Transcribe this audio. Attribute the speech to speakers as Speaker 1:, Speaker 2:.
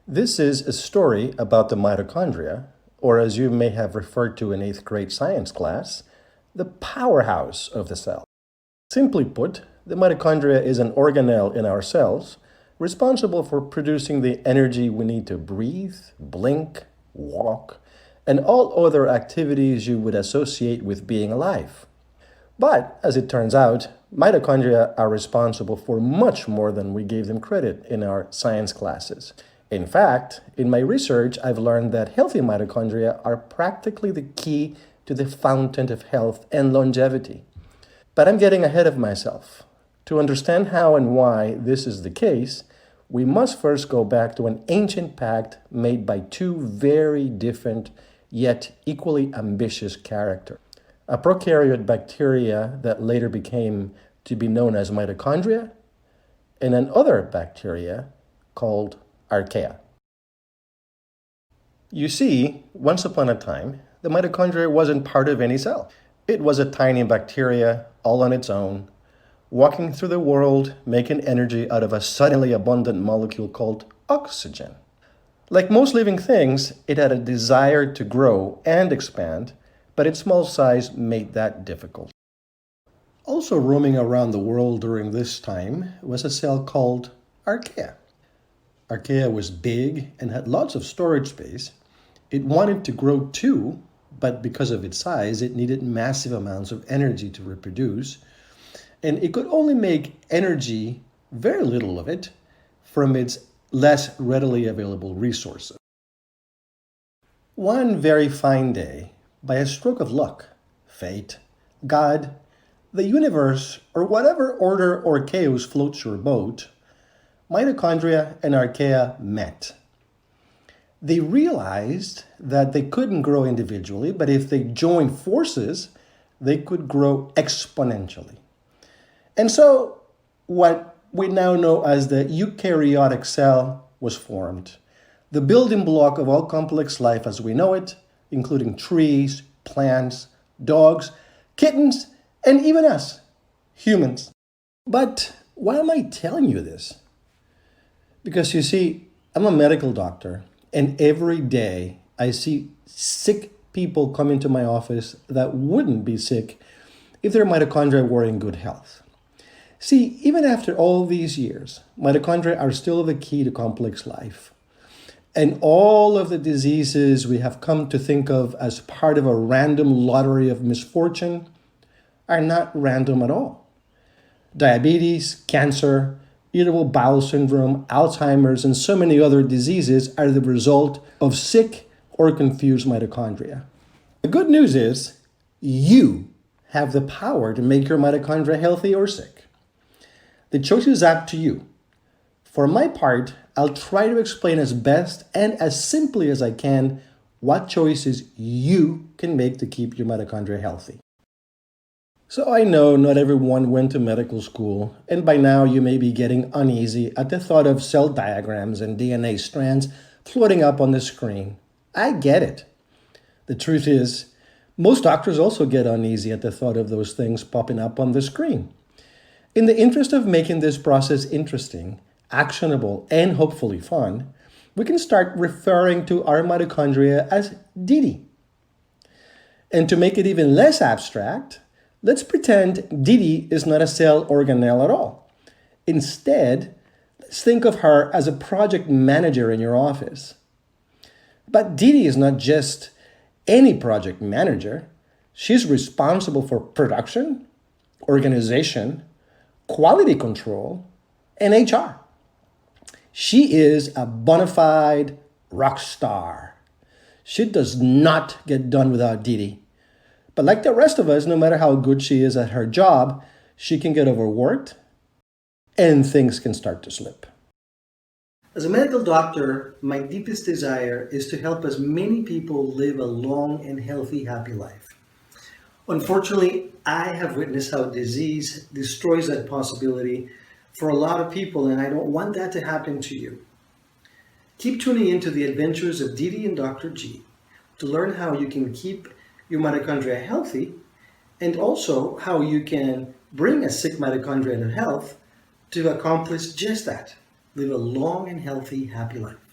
Speaker 1: This is a story about the mitochondria, or as you may have referred to in 8th grade science class, the powerhouse of the cell. Simply put, the mitochondria is an organelle in our cells responsible for producing the energy we need to breathe, blink, walk, and all other activities you would associate with being alive. But, as it turns out, mitochondria are responsible for much more than we gave them credit in our science classes. In fact, in my research, I've learned that healthy mitochondria are practically the key to the fountain of health and longevity. But I'm getting ahead of myself. To understand how and why this is the case, we must first go back to an ancient pact made by two very different yet equally ambitious characters. A prokaryote bacteria that later became to be known as mitochondria, and another bacteria called archaea. You see, once upon a time, the mitochondria wasn't part of any cell. It was a tiny bacteria all on its own, walking through the world, making energy out of a suddenly abundant molecule called oxygen. Like most living things, it had a desire to grow and expand, but its small size made that difficult. Also roaming around the world during this time was a cell called archaea. Archaea was big and had lots of storage space. It wanted to grow too, but because of its size, it needed massive amounts of energy to reproduce, and it could only make energy, very little of it, from its less readily available resources. One very fine day, by a stroke of luck, fate, God, the universe, or whatever order or chaos floats your boat, mitochondria and archaea met. They realized that they couldn't grow individually, but if they joined forces, they could grow exponentially. And so what we now know as the eukaryotic cell was formed, the building block of all complex life as we know it, including trees, plants, dogs, kittens, and even us, humans. But why am I telling you this? Because you see, I'm a medical doctor, and every day I see sick people come into my office that wouldn't be sick if their mitochondria were in good health. See, even after all these years, mitochondria are still the key to complex life. And all of the diseases we have come to think of as part of a random lottery of misfortune are not random at all. Diabetes, cancer, irritable bowel syndrome, Alzheimer's, and so many other diseases are the result of sick or confused mitochondria. The good news is you have the power to make your mitochondria healthy or sick. The choice is up to you. For my part, I'll try to explain as best and as simply as I can what choices you can make to keep your mitochondria healthy. So I know not everyone went to medical school, and by now you may be getting uneasy at the thought of cell diagrams and DNA strands floating up on the screen. I get it. The truth is, most doctors also get uneasy at the thought of those things popping up on the screen. In the interest of making this process interesting, actionable, and hopefully fun, we can start referring to our mitochondria as Deedee. And to make it even less abstract, let's pretend Deedee is not a cell organelle at all. Instead, let's think of her as a project manager in your office. But Deedee is not just any project manager. She's responsible for production, organization, quality control, and HR. She is a bona fide rock star. She does not get done without Deedee. But like the rest of us, no matter how good she is at her job, she can get overworked and things can start to slip. As a medical doctor, my deepest desire is to help as many people live a long and healthy, happy life. Unfortunately, I have witnessed how disease destroys that possibility for a lot of people, and I don't want that to happen to you. Keep tuning into the adventures of Deedee and Dr.G to learn how you can keep your mitochondria healthy, and also how you can bring a sick mitochondria into health to accomplish just that, live a long and healthy, happy life.